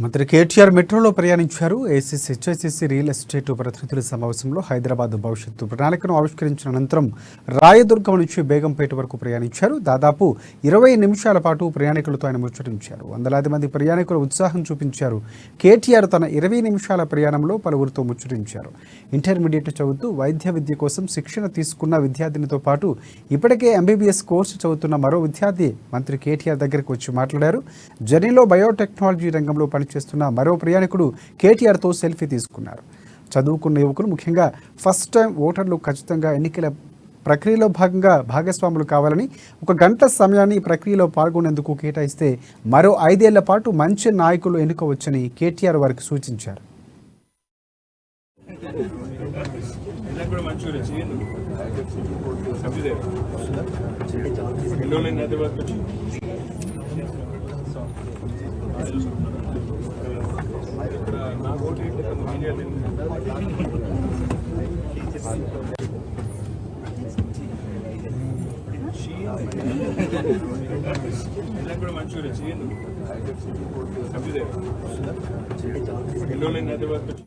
మంత్రి కేటీఆర్ మెట్రోలో ప్రయాణించారు. ఏసీసీ హెచ్ఐసిసి రియల్ ఎస్టేట్ ప్రతినిధుల సమావేశంలో హైదరాబాద్ భవిష్యత్తు ప్రణాళికను ఆవిష్కరించిన అనంతరం రాయదుర్గం నుంచి బేగంపేట వరకు ప్రయాణించారు. దాదాపు 20 నిమిషాల పాటు ప్రయాణికులతో ఆయన ముచ్చటించారు. వందలాది మంది ప్రయాణికులు ఉత్సాహం చూపించారు. కేటీఆర్ తన 20 నిమిషాల ప్రయాణంలో పలువురితో ముచ్చటించారు. ఇంటర్మీడియట్ చదువుతూ వైద్య విద్య కోసం శిక్షణ తీసుకున్న విద్యార్థినితో పాటు ఇప్పటికే ఎంబీబీఎస్ కోర్సు చదువుతున్న మరో విద్యార్థి మంత్రి కేటీఆర్ దగ్గరికి వచ్చి మాట్లాడారు. జర్నీలో బయోటెక్నాలజీ రంగంలో చేస్తున్న మరో ప్రయాణికుడు కేటీఆర్తో సెల్ఫీ తీసుకున్నారు. చదువుకున్న యువకులు ముఖ్యంగా ఫస్ట్ టైం ఓటర్లు ఖచ్చితంగా ఎన్నికల ప్రక్రియలో భాగంగా భాగస్వాములు కావాలని, 1 గంట సమయాన్ని ఈ ప్రక్రియలో పాల్గొనేందుకు కేటాయిస్తే మరో 5 ఏళ్ల పాటు మంచి నాయకులు ఎన్నుకోవచ్చని కేటీఆర్ వారికి సూచించారు. మంచిగా